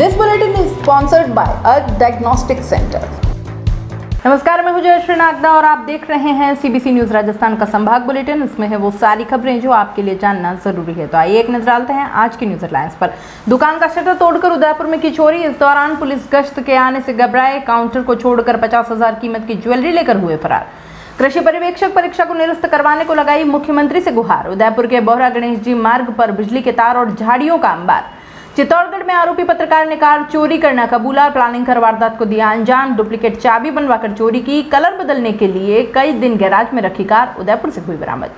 This bulletin is sponsored by Earth Diagnostic Center. नमस्कार, मैं हूं जयश्री नागदा और आप देख रहे हैं सीबीसी न्यूज राजस्थान का संभाग बुलेटिन। इसमें है वो सारी खबरें जो आपके लिए जानना जरूरी है। तो आइए एक नजर डालते हैं आज की न्यूज हेडलाइंस पर। दुकान का शटर तोड़कर उदयपुर में की चोरी। इस दौरान पुलिस गश्त के आने से घबराए, काउंटर को छोड़कर 50,000 कीमत की ज्वेलरी लेकर हुए फरार। कृषि पर्यवेक्षक परीक्षा को निरस्त करवाने को लगाई मुख्यमंत्री से गुहार। उदयपुर के बोहरा गणेश जी मार्ग पर बिजली के तार और झाड़ियों का अंबार। चित्तौड़गढ़ में आरोपी पत्रकार ने कार चोरी करना कबूला, प्लानिंग कर वारदात को दिया अंजाम। डुप्लीकेट चाबी बनवाकर चोरी की, कलर बदलने के लिए कई दिन गैराज में रखी कार उदयपुर से हुई बरामद।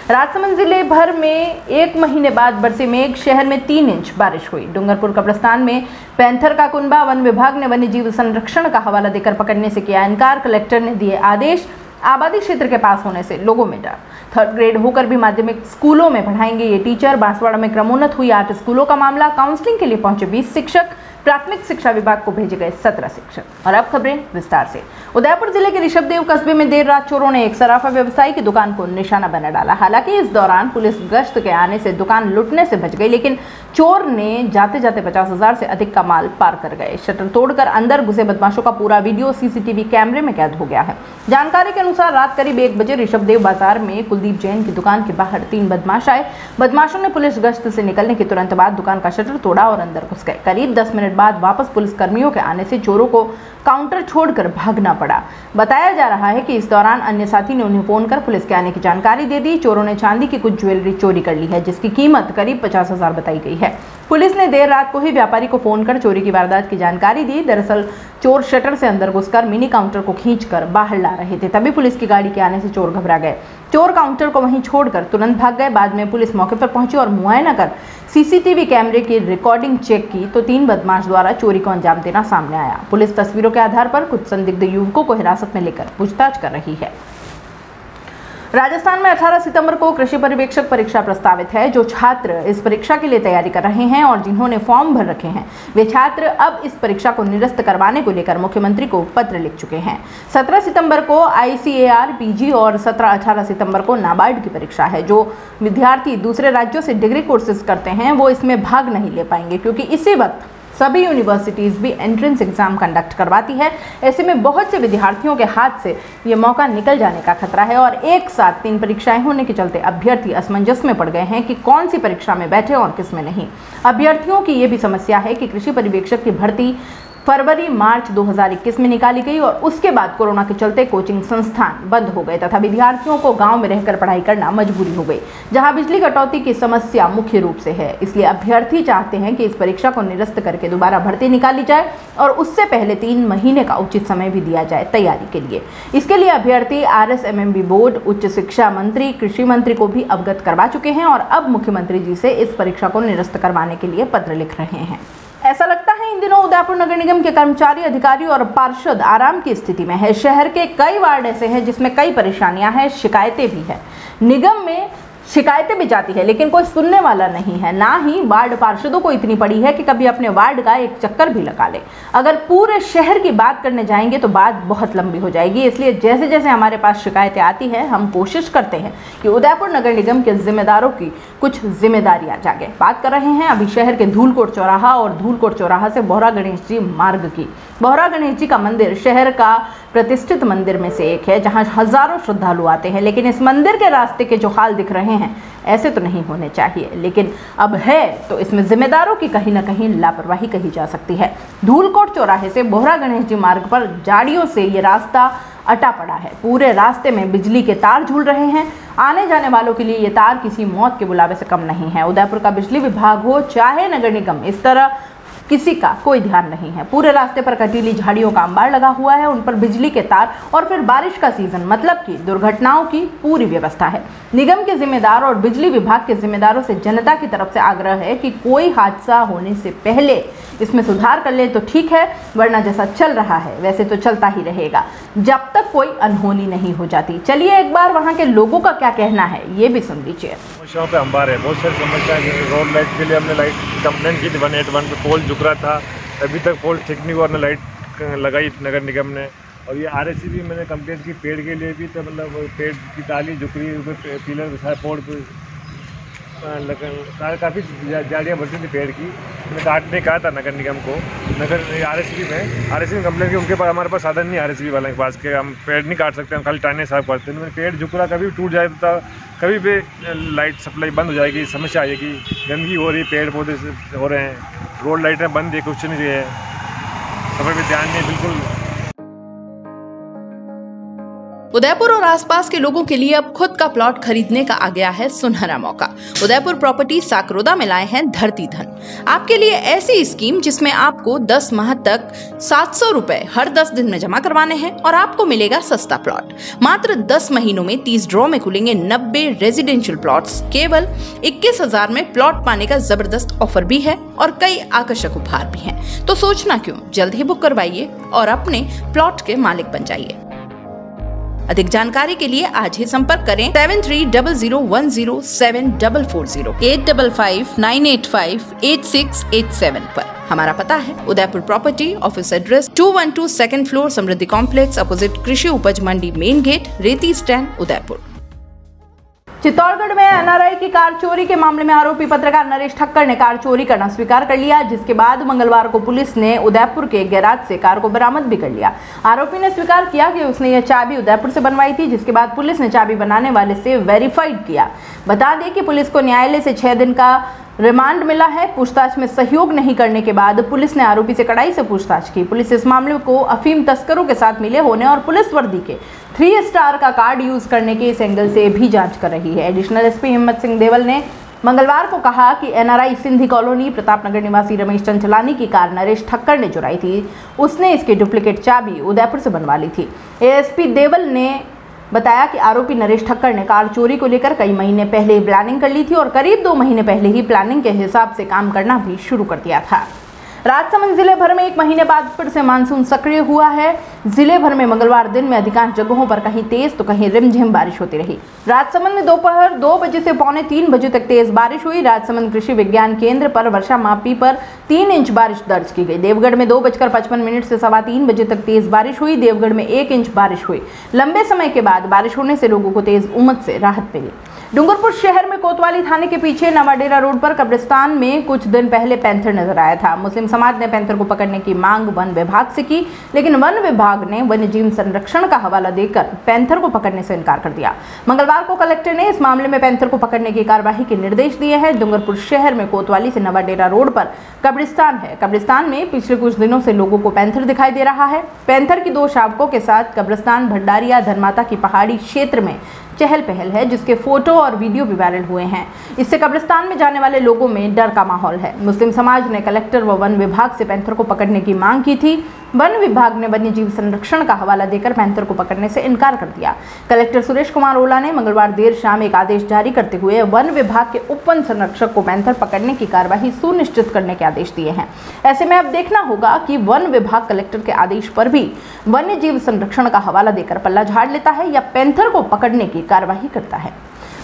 राजसमंद जिले भर में 1 महीने बाद बरसे मेघ, शहर में 3 इंच बारिश हुई। डूंगरपुर कब्रिस्तान में पैंथर का कुनबा, वन विभाग ने वन्यजीव संरक्षण का हवाला देकर पकड़ने से किया इनकार। कलेक्टर ने दिए आदेश, आबादी क्षेत्र के पास होने से लोगों में डर। 3rd ग्रेड होकर भी माध्यमिक स्कूलों में पढ़ाएंगे ये टीचर। बांसवाड़ा में क्रमोन्नत हुई 8 स्कूलों का मामला। काउंसलिंग के लिए पहुंचे 20 शिक्षक। प्राथमिक शिक्षा विभाग को भेजे गए 17 शिक्षक। और अब खबरें विस्तार से। उदयपुर जिले के ऋषभदेव कस्बे में देर रात चोरों ने एक सराफा व्यवसायी की दुकान को निशाना बना डाला। हालांकि इस दौरान पुलिस गश्त के आने से दुकान लूटने से बच गई, लेकिन चोर ने जाते जाते 50,000 से अधिक का माल पार कर गए। शटर तोड़कर अंदर घुसे बदमाशों का पूरा वीडियो सीसीटीवी कैमरे में कैद हो गया है। जानकारी के अनुसार रात करीब 1 बजे ऋषभदेव बाजार में कुलदीप जैन की दुकान के बाहर 3 बदमाश आए। बदमाशों ने पुलिस गश्त से निकलने के तुरंत बाद दुकान का शटर तोड़ा और अंदर घुस गए। करीब 10 मिनट बाद वापस पुलिस कर्मियों के आने से चोरों को काउंटर छोड़कर भागना पड़ा। बताया जा रहा है कि इस दौरान अन्य साथी ने उन्हें फोन कर पुलिस के आने की जानकारी दे दी। चोरों ने चांदी की कुछ ज्वेलरी चोरी कर ली है, जिसकी कीमत करीब 50,000 बताई गई है। पुलिस ने देर रात को ही व्यापारी को फोन कर चोरी की वारदात की जानकारी दी। दरअसल चोर शटर से अंदर घुसकर मिनी काउंटर को खींचकर बाहर ला रहे थे, तभी पुलिस की गाड़ी के आने से चोर घबरा गए। चोर काउंटर को वहीं छोड़कर तुरंत भाग गए। बाद में पुलिस मौके पर पहुंची और मुआयना कर सीसीटीवी कैमरे की रिकॉर्डिंग चेक की तो 3 बदमाश द्वारा चोरी को अंजाम देना सामने आया। पुलिस तस्वीरों के आधार पर कुछ संदिग्ध युवकों को हिरासत में लेकर पूछताछ कर रही है। राजस्थान में 18 सितंबर को कृषि पर्यवेक्षक परीक्षा प्रस्तावित है। जो छात्र इस परीक्षा के लिए तैयारी कर रहे हैं और जिन्होंने फॉर्म भर रखे हैं, वे छात्र अब इस परीक्षा को निरस्त करवाने को लेकर मुख्यमंत्री को पत्र लिख चुके हैं। 17 सितंबर को ICAR PG और 17-18 सितंबर को नाबार्ड की परीक्षा है। जो विद्यार्थी दूसरे राज्यों से डिग्री कोर्सेज करते हैं वो इसमें भाग नहीं ले पाएंगे, क्योंकि इसी वक्त सभी यूनिवर्सिटीज़ भी एंट्रेंस एग्जाम कंडक्ट करवाती है। ऐसे में बहुत से विद्यार्थियों के हाथ से ये मौका निकल जाने का खतरा है और एक साथ 3 परीक्षाएं होने के चलते अभ्यर्थी असमंजस में पड़ गए हैं कि कौन सी परीक्षा में बैठे और किस में नहीं। अभ्यर्थियों की ये भी समस्या है कि कृषि पर्यवेक्षक की भर्ती फरवरी-मार्च 2021 में निकाली गई और उसके बाद कोरोना के चलते कोचिंग संस्थान बंद हो गए तथा विद्यार्थियों को गांव में रहकर पढ़ाई करना मजबूरी हो गई, जहां बिजली कटौती की समस्या मुख्य रूप से है। इसलिए अभ्यर्थी चाहते हैं कि इस परीक्षा को निरस्त करके दोबारा भर्ती निकाली जाए और उससे पहले 3 महीने का उचित समय भी दिया जाए तैयारी के लिए। इसके लिए अभ्यर्थी RSMMB बोर्ड, उच्च शिक्षा मंत्री, कृषि मंत्री को भी अवगत करवा चुके हैं और अब मुख्यमंत्री जी से इस परीक्षा को निरस्त करवाने के लिए पत्र लिख रहे हैं। ऐसा लगता है इन दिनों उदयपुर नगर निगम के कर्मचारी, अधिकारी और पार्षद आराम की स्थिति में है। शहर के कई वार्ड ऐसे हैं जिसमें कई परेशानियां हैं, शिकायतें भी हैं। निगम में शिकायतें भी जाती है लेकिन कोई सुनने वाला नहीं है। ना ही वार्ड पार्षदों को इतनी पड़ी है कि कभी अपने वार्ड का एक चक्कर भी लगा ले। अगर पूरे शहर की बात करने जाएंगे तो बात बहुत लंबी हो जाएगी। इसलिए जैसे जैसे हमारे पास शिकायतें आती हैं, हम कोशिश करते हैं कि उदयपुर नगर निगम के जिम्मेदारों की कुछ जिम्मेदारियां जागे। बात कर रहे हैं अभी शहर के धूलकोट चौराहा और धूलकोट चौराहा से बोहरा गणेश जी मार्ग की। बोहरा गणेश जी का मंदिर शहर का प्रतिष्ठित मंदिर में से एक है, जहां हजारों श्रद्धालु आते हैं। लेकिन इस मंदिर के रास्ते के जो हाल दिख रहे हैं, ऐसे तो नहीं होने चाहिए, लेकिन अब है तो इसमें जिम्मेदारों की कहीं ना कहीं लापरवाही कही जा सकती है। धूलकोट चौराहे से बोहरा गणेश जी मार्ग पर झाड़ियों से ये रास्ता अटा पड़ा है। पूरे रास्ते में बिजली के तार झूल रहे हैं। आने जाने वालों के लिए ये तार किसी मौत के बुलावे से कम नहीं है। उदयपुर का बिजली विभाग हो चाहे नगर निगम, इस तरह किसी का कोई ध्यान नहीं है। पूरे रास्ते पर कटीली झाड़ियों का अंबार लगा हुआ है, उन पर बिजली के तार और फिर बारिश का सीजन, मतलब कि दुर्घटनाओं की पूरी व्यवस्था है। निगम के जिम्मेदार और बिजली विभाग के जिम्मेदारों से जनता की तरफ से आग्रह है कि कोई हादसा होने से पहले इसमें सुधार कर ले तो ठीक है, वरना जैसा चल रहा है वैसे तो चलता ही रहेगा जब तक कोई अनहोनी नहीं हो जाती। चलिए एक बार वहाँ के लोगों का क्या कहना है ये भी सुन लीजिए। समस्याओं पे अंबार है, बहुत सारी समस्याएं। रोड लाइट के लिए हमने लाइट कंप्लेंट की थी, 181 पे पोल झुक रहा था, अभी तक पोल ठीक नहीं हुआ, हमने लाइट लगाई नगर निगम ने। और ये RSC भी मैंने कंप्लेंट की पेड़ के लिए भी, तो मतलब पेड़ की टाली झुक रही है, पिलर पोल काफ़ी झाड़ियाँ बढ़ती थी पेड़ की। मैंने काटने कहा था नगर निगम को, नगर RSB में कंप्लेंट की। उनके पास, हमारे पास साधन नहीं RSB वाले के पास के हम पेड़ नहीं काट सकते, हम खाली टाने साफ करते हैं। पेड़ झुक रहा, कभी टूट जाए तो कभी भी लाइट सप्लाई बंद हो जाएगी, समस्या आएगी। गंदगी हो रही, पेड़ पौधे हो रहे हैं, रोड लाइटें बंद है, कुछ नहीं है, सफर पे ध्यान नहीं बिल्कुल। उदयपुर और आसपास के लोगों के लिए अब खुद का प्लॉट खरीदने का आ गया है सुनहरा मौका। उदयपुर प्रॉपर्टी साकरोदा में लाए हैं धरती धन। आपके लिए ऐसी स्कीम जिसमें आपको 10 माह तक 700 रुपए हर 10 दिन में जमा करवाने हैं और आपको मिलेगा सस्ता प्लॉट। मात्र 10 महीनों में 30 ड्रॉ में खुलेंगे 90 रेजिडेंशियल प्लॉट्स। केवल 21,000 में प्लॉट पाने का जबरदस्त ऑफर भी है और कई आकर्षक उपहार भी हैं। तो सोचना क्यों, जल्द ही बुक करवाइए और अपने प्लॉट के मालिक बन जाइए। अधिक जानकारी के लिए आज ही संपर्क करें 7300107440 8559858687 पर। हमारा पता है Udaipur property, office address 212 second floor, Samriddhi complex, opposite Krishi Upaj Mandi, main gate, Reti stand, Udaipur. Chittorgarh में NRI की कार चोरी के मामले में आरोपी पत्रकार नरेश ठक्कर ने कार चोरी करना स्वीकार कर लिया, जिसके बाद मंगलवार को पुलिस ने उदयपुर के गैराज से कार को बरामद भी कर लिया। आरोपी ने स्वीकार किया कि उसने यह चाबी उदयपुर से बनवाई थी, जिसके बाद पुलिस ने चाबी बनाने वाले से वेरीफाइड किया। बता दें कि पुलिस को न्यायालय से 6 दिन का रिमांड मिला है। पूछताछ में सहयोग नहीं करने के बाद पुलिस ने आरोपी से कड़ाई से पूछताछ की। पुलिस इस मामले को अफीम तस्करों के साथ मिले होने और पुलिस वर्दी के 3 स्टार का कार्ड यूज करने के इस एंगल से भी जांच कर रही है। एडिशनल SP हिम्मत सिंह देवल ने मंगलवार को कहा कि NRI सिंधी कॉलोनी प्रतापनगर निवासी रमेश चंचलानी की कार नरेश ठक्कर ने चुराई थी। उसने इसकी डुप्लीकेट चाबी उदयपुर से बनवा ली थी। ASP देवल ने बताया कि आरोपी नरेश ठक्कर ने कार चोरी को लेकर कई महीने पहले ही प्लानिंग कर ली थी और करीब 2 महीने पहले ही प्लानिंग के हिसाब से काम करना भी शुरू कर दिया था। राजसमंद जिले भर में 1 महीने बाद फिर से मानसून सक्रिय हुआ है। जिले भर में मंगलवार दिन में अधिकांश जगहों पर कहीं तेज तो कहीं रिमझिम बारिश होती रही। राजसमंद में दोपहर 2 बजे से पौने 3 बजे तक तेज बारिश हुई। राजसमंद कृषि विज्ञान केंद्र पर वर्षा मापी पर 3 इंच बारिश दर्ज की गई। देवगढ़ में 2:55 से 3:15 बजे तक तेज बारिश हुई। देवगढ़ में 1 इंच बारिश हुई। लंबे समय के बाद बारिश होने से लोगों को तेज उमस से राहत मिली। डूंगरपुर शहर में कोतवाली थाने के पीछे नवाडेरा रोड पर कब्रिस्तान में कुछ दिन पहले पैंथर नजर आया था। मुस्लिम समाज ने पैंथर को पकड़ने की मांग वन विभाग से की, लेकिन वन विभाग ने वन्यजीव संरक्षण का हवाला देकर पैंथर को पकड़ने से इनकार कर दिया। मंगलवार को कलेक्टर ने इस मामले में पैंथर को पकड़ने की कार्यवाही के निर्देश दिए हैं। डूंगरपुर शहर में कोतवाली से नवाडेरा रोड पर कब्रिस्तान है। कब्रिस्तान में पिछले कुछ दिनों से लोगों को पैंथर दिखाई दे रहा है। पैंथर की 2 शावकों के साथ कब्रिस्तान भंडारिया धर्माता की पहाड़ी क्षेत्र में चहल पहल है, जिसके फोटो और वीडियो भी वायरल हुए हैं। इससे कब्रिस्तान में जाने वाले लोगों में डर का माहौल है। मुस्लिम समाज ने कलेक्टर व वन विभाग से पैंथर को पकड़ने की मांग की थी। वन विभाग ने वन्यजीव संरक्षण का हवाला देकर पैंथर को पकड़ने से इनकार कर दिया। कलेक्टर सुरेश कुमार ओला ने मंगलवार देर शाम एक आदेश जारी करते हुए वन विभाग के उप वन संरक्षक को पैंथर पकड़ने की कार्यवाही सुनिश्चित करने के आदेश दिए हैं। ऐसे में अब देखना होगा कि वन विभाग कलेक्टर के आदेश पर भी वन्यजीव संरक्षण का हवाला देकर पल्ला झाड़ लेता है या पैंथर को पकड़ने की कार्यवाही करता है।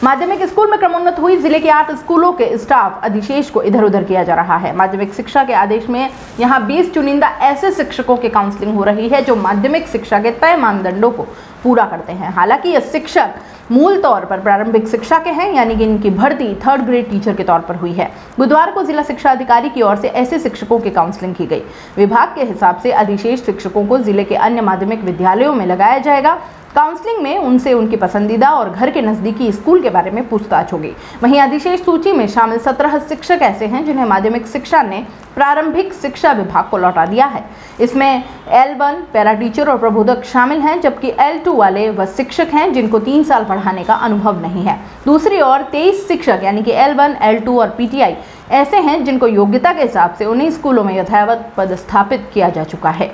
माध्यमिक स्कूल में क्रमोन्नत हुई। जिले के 8 स्कूलों के स्टाफ अधिशेष को इधर उधर किया जा रहा है। माध्यमिक शिक्षा के आदेश में यहां 20 चुनिंदा ऐसे शिक्षकों की काउंसलिंग हो रही है जो माध्यमिक शिक्षा के तय मानदंडों को पूरा करते हैं। हालांकि ये शिक्षक मूल तौर पर प्रारंभिक शिक्षा के हैं, यानी कि इनकी भर्ती 3rd ग्रेड टीचर के तौर पर हुई है। बुधवार को जिला शिक्षा अधिकारी की ओर से ऐसे शिक्षकों की काउंसलिंग की गई। विभाग के हिसाब से अधिशेष शिक्षकों को जिले के अन्य माध्यमिक विद्यालयों में लगाया जाएगा। काउंसलिंग में उनसे उनकी पसंदीदा और घर के नजदीकी स्कूल के बारे में पूछताछ होगी। वहीं अधिशेष सूची में शामिल 17 शिक्षक ऐसे हैं जिन्हें माध्यमिक शिक्षा ने प्रारंभिक शिक्षा विभाग को लौटा दिया है। इसमें L1 पैरा टीचर और प्रबोधक शामिल हैं, जबकि L2 वाले वह शिक्षक हैं जिनको 3 साल पढ़ाने का अनुभव नहीं है। दूसरी ओर 23 शिक्षक यानी कि L1, L2 और PTI ऐसे हैं जिनको योग्यता के हिसाब से उन्हीं स्कूलों में यथावत पदस्थापित किया जा चुका है।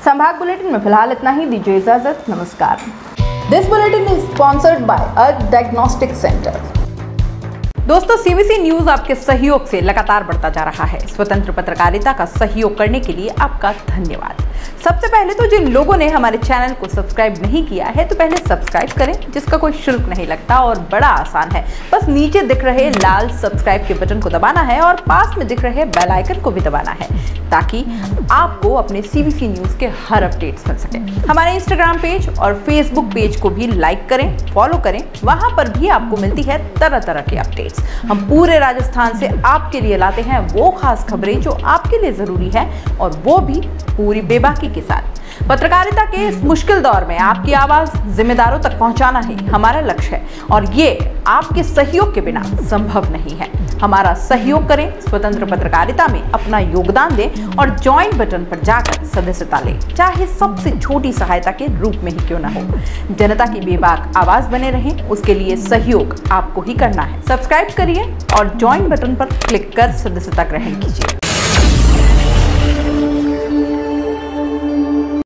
संभाग बुलेटिन में फिलहाल इतना ही। दीजिए इजाजत, नमस्कार। This bulletin is sponsored by earth diagnostic centre. दोस्तों, CBC न्यूज आपके सहयोग से लगातार बढ़ता जा रहा है। स्वतंत्र पत्रकारिता का सहयोग करने के लिए आपका धन्यवाद। सबसे पहले तो जिन लोगों ने हमारे चैनल को सब्सक्राइब नहीं किया है तो पहले सब्सक्राइब करें, जिसका कोई शुल्क नहीं लगता और बड़ा आसान है। बस नीचे दिख रहे लाल सब्सक्राइब के बटन को दबाना है और पास में दिख रहे बेल आइकन को भी दबाना है, ताकि आपको अपने सीबीसी न्यूज के हर अपडेट्स मिल सके। हमारे इंस्टाग्राम पेज और फेसबुक पेज को भी लाइक करें, फॉलो करें, वहां पर भी आपको मिलती है तरह तरह के अपडेट्स। हम पूरे राजस्थान से आपके लिए लाते हैं वो खास खबरें जो आपके लिए जरूरी है, और वो भी पूरी बेबाकी के साथ। पत्रकारिता के इस मुश्किल दौर में आपकी आवाज जिम्मेदारों तक पहुंचाना ही हमारा लक्ष्य है, और ये आपके सहयोग के बिना संभव नहीं है। हमारा सहयोग करें, स्वतंत्र पत्रकारिता में अपना योगदान दें और ज्वाइन बटन पर जाकर सदस्यता लें, चाहे सबसे छोटी सहायता के रूप में ही क्यों ना हो। जनता की बेबाक आवाज बने रहें, उसके लिए सहयोग आपको ही करना है। सब्सक्राइब करिए और ज्वाइन बटन पर क्लिक कर सदस्यता ग्रहण कीजिए।